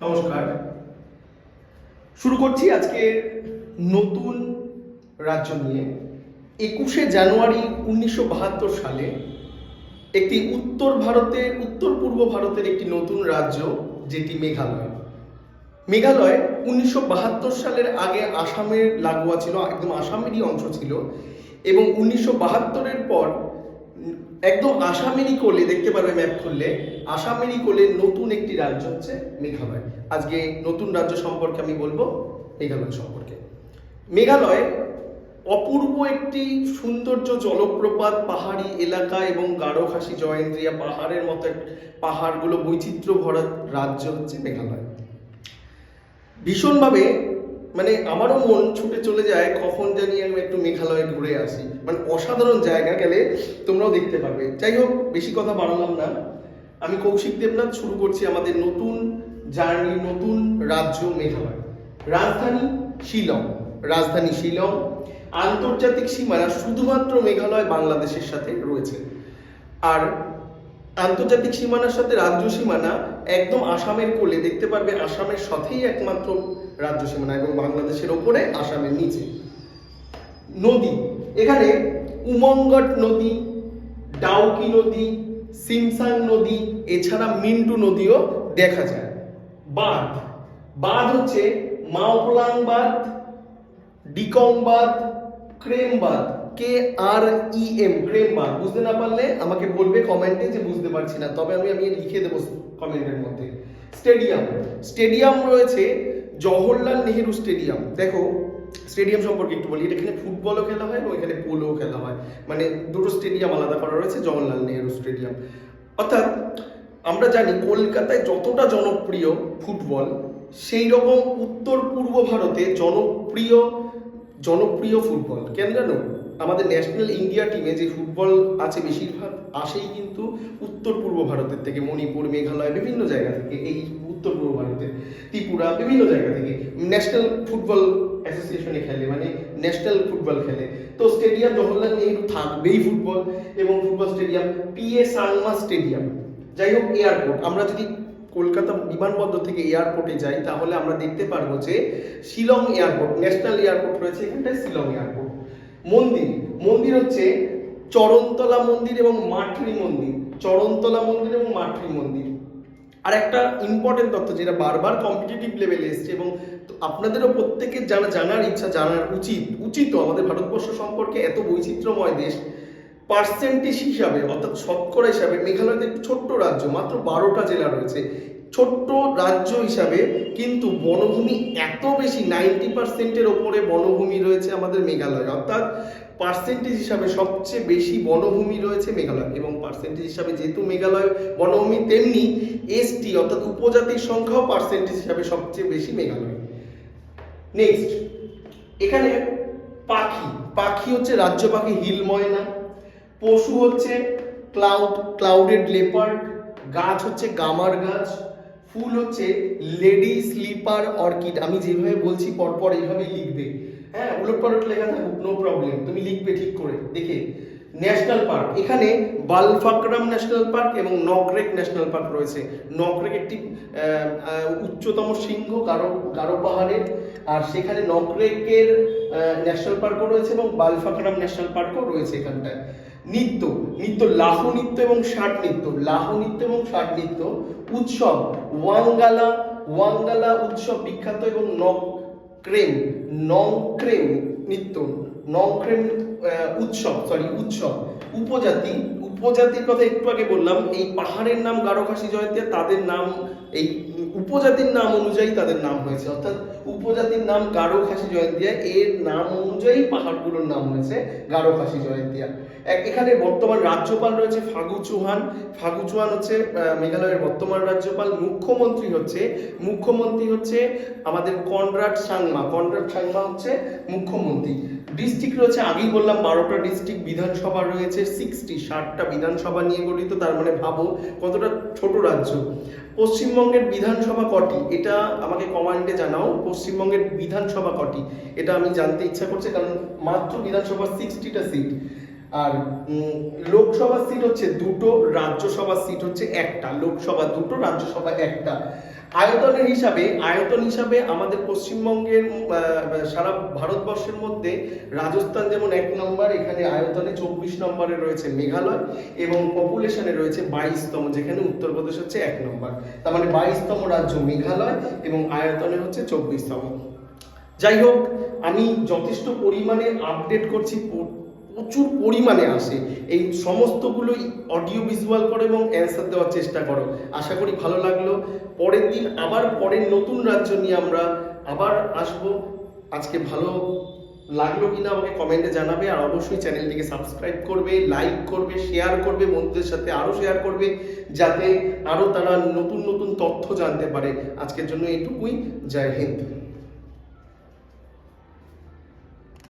নমস্কার। শুরু করছি আজকে নতুন রাজ্য নিয়ে। 21শে জানুয়ারি 1972 সালে একটি উত্তর পূর্ব ভারতের একটি নতুন রাজ্য, যেটি মেঘালয়। মেঘালয় 1972 সালের আগে আসামের লাগোয়া ছিল, একদম আসামেরই অংশ ছিল, এবং 1972-এর পর একদম আসামেরই কোলে, দেখতে পারবে ম্যাপ খুললে, আসামেরই কোলে নতুন একটি রাজ্য হচ্ছে মেঘালয়। আজকে নতুন রাজ্য সম্পর্কে আমি বলবো, মেঘালয় সম্পর্কে। মেঘালয় অপূর্ব একটি সৌন্দর্য, জলপ্রপাত, পাহাড়ি এলাকা এবং গারো খাসি জয়ন্তিয়া পাহাড়ের মতো পাহাড়গুলো বৈচিত্র্য ভরা রাজ্য হচ্ছে মেঘালয়। ভীষণভাবে মানে আমারও মন ছুটে চলে যায় কখন জানি আমি একটু মেঘালয়ে ঘুরে আসি। মানে অসাধারণ জায়গা, গেলে তোমরাও দেখতে পারবে। যাই হোক, বেশি কথা বাড়ালাম না। আমি কৌশিক দেবনাথ, শুরু করছি আমাদের নতুন জার্নি, নতুন রাজ্য মেঘালয়। রাজধানী শিলং। আন্তর্জাতিক সীমানা শুধুমাত্র মেঘালয় বাংলাদেশের সাথে রয়েছে, আর আন্তর্জাতিক সীমানার সাথে রাজ্য সীমানা একদম আসামের কোলে, দেখতে পারবে আসামের সাথেই একমাত্র রাজ্য সীমানা, এবং বাংলাদেশের ওপরে, আসামের নিচে। নদী, এখানে উমঙ্গট নদী, ডাউকি নদী, সিমসাং নদী, এছাড়া মিন্টু নদীও দেখা যায়। বাঁধ হচ্ছে মাওপ্লাং বাঁধ, ডিকং বাঁধ, ক্রেম বাঁধ, KREM, ক্রেম বাঁধ। বুঝতে না পারলে আমাকে বলবে কমেন্টে যে বুঝতে পারছি না, তবে আমি লিখে দেবো কমেন্টের মধ্যে। স্টেডিয়াম রয়েছে জওহরলাল নেহেরু স্টেডিয়াম। দেখো, স্টেডিয়াম সম্পর্কে একটু বলি। এখানে ফুটবলও খেলা হয় এবং এখানে পোলোও খেলা হয়, মানে দুটো স্টেডিয়াম আলাদা করা রয়েছে, জওহরলাল নেহেরু স্টেডিয়াম। অর্থাৎ আমরা জানি কলকাতায় যতটা জনপ্রিয় ফুটবল, সেই রকম উত্তর পূর্ব ভারতে জনপ্রিয় ফুটবল কেন জানো? আমাদের ন্যাশনাল ইন্ডিয়া টিমে যে ফুটবল আছে বেশিরভাগ আসেই কিন্তু উত্তর পূর্ব ভারতের থেকে, মণিপুর, মেঘালয়, বিভিন্ন জায়গা থেকে। এই উত্তর পূর্ব ভারতে ত্রিপুরা, বিভিন্ন জায়গা থেকে ন্যাশনাল ফুটবল অ্যাসোসিয়েশনে খেলে, মানে ন্যাশনাল ফুটবল খেলে। তো স্টেডিয়াম জওহরলাল নেহেরু থাকবেই ফুটবল, এবং football stadium PA Sangma stadium. যাই হোক, এয়ারপোর্ট, আমরা যদি কলকাতা বিমানবন্দর থেকে এয়ারপোর্টে যাই তাহলে আমরা দেখতে পারবো যে শিলং এয়ারপোর্ট, ন্যাশনাল এয়ারপোর্ট রয়েছে এখানটায়, শিলং এয়ারপোর্ট। মন্দির হচ্ছে চরণতলা মন্দির এবং মাটরি মন্দির। আর একটা ইম্পর্টেন্ট তথ্য, যেটা বারবার কম্পিটিটিভ লেভেলে এসছে এবং আপনাদেরও প্রত্যেকের জানার ইচ্ছা, জানার উচিত আমাদের ভারতবর্ষ সম্পর্কে, এত বৈচিত্র্যময় দেশ। পার্সেন্টেজ হিসাবে, অর্থাৎ শতকরা হিসাবে, মেঘালয়তে একটি ছোট্ট রাজ্য, মাত্র 12টা জেলা রয়েছে। ছোট্ট রাজ্য হিসাবে কিন্তু বনভূমি এত বেশি, 90%-এর ওপরে বনভূমি রয়েছে আমাদের মেঘালয়। অর্থাৎ পার্সেন্টেজ হিসাবে সবচেয়ে বেশি বনভূমি রয়েছে মেঘালয়, এবং পার্সেন্টেজ হিসাবে যেহেতু মেঘালয় বনভূমি, তেমনি ST অর্থাৎ উপজাতির সংখ্যাও পার্সেন্টেজ হিসাবে সবচেয়ে বেশি মেঘালয়। নেক্সট, এখানে পাখি হচ্ছে রাজ্য পাখি হিল ময়না, পশু হচ্ছে ক্লাউডেড লেপার্ড, গাছ হচ্ছে গামার গাছ, ফুল হচ্ছে লেডি স্লিপার অর্কিড। আমি যেভাবে বলছি পরপর এইভাবেই লিখবে, হ্যাঁ, উলটপালট লেখা থাকুক, নো প্রবলেম, তুমি লিখবে ঠিক করে দেখে। ন্যাশনাল পার্ক, এখানে বালফাকরাম ন্যাশনাল পার্ক এবং নকরেক ন্যাশনাল পার্ক রয়েছে। নকরেক একটি উচ্চতম শৃঙ্গ গারো পাহাড়ের, আর সেখানে নকরেকের ন্যাশনাল পার্কও রয়েছে এবং বালফাকরাম ন্যাশনাল পার্কও রয়েছে এখানটায়। নৃত্য লাহ নৃত্য এবং ষাট নৃত্য। উৎসব ওয়াঙ্গালা উৎসব বিখ্যাত, এবং নংক্রেম উৎসব। উপজাতির কথা একটু আগে বললাম। এই পাহাড়ের নাম গারো খাসি জয়ন্তিয়া, তাদের নাম এই উপজাতির নাম অনুযায়ী তাদের নাম হয়েছে, অর্থাৎ উপজাতির নাম গারো খাসি জয়ন্তিয়া, এর নাম অনুযায়ী পাহাড়গুলোর নাম হয়েছে গারো খাসি জয়ন্তিয়া। এখানে বর্তমান রাজ্যপাল রয়েছে ফাগু চৌহান হচ্ছে মেঘালয়ের বর্তমান রাজ্যপাল। মুখ্যমন্ত্রী হচ্ছে আমাদের কনরাড সাংমা হচ্ছে মুখ্যমন্ত্রী। ডিস্ট্রিক্ট রয়েছে, আগেই বললাম 12টা ডিস্ট্রিক্ট। বিধানসভা রয়েছে 60টা বিধানসভা নিয়ে গঠিত, তার মানে ভাবো কতটা ছোট রাজ্য। পশ্চিমবঙ্গের বিধানসভা কটি, এটা আমাকে কমেন্টে জানাও। পশ্চিমবঙ্গের বিধানসভা কটি, এটা আমি জানতে ইচ্ছা করছে, কারণ মাত্র বিধানসভা 60টা সিট। আর লোকসভার সিট হচ্ছে 2টো, রাজ্যসভার সিট হচ্ছে 1টা। লোকসভা 2টো, রাজ্যসভা 1টা। আয়তন হিসাবে আমাদের পশ্চিমবঙ্গের সারা ভারতবর্ষের মধ্যে রাজস্থান যেমন 1 নম্বর, এখানে আয়তনে 24 নম্বরে রয়েছে মেঘালয়, এবং পপুলেশনে রয়েছে 22তম, যেখানে উত্তরপ্রদেশ হচ্ছে 1 নম্বর। তার মানে 22তম রাজ্য মেঘালয় এবং আয়তনে হচ্ছে 24তম। যাই হোক, আমি যথেষ্ট পরিমাণে আপডেট করছি, প্রচুর পরিমাণে আসে, এই সমস্তগুলোই অডিও ভিজুয়াল করো এবং অ্যান্সার দেওয়ার চেষ্টা করো। আশা করি ভালো লাগলো। পরের দিন আবার পরের নতুন রাজ্য নিয়ে আমরা আবার আসবো। আজকে ভালো লাগলো কিনা আমাকে কমেন্টে জানাবে, আর অবশ্যই চ্যানেলটিকে সাবস্ক্রাইব করবে, লাইক করবে, শেয়ার করবে, বন্ধুদের সাথে আরও শেয়ার করবে, যাতে আরও তারা নতুন নতুন তথ্য জানতে পারে। আজকের জন্য এইটুকুই। জয় হিন্দ।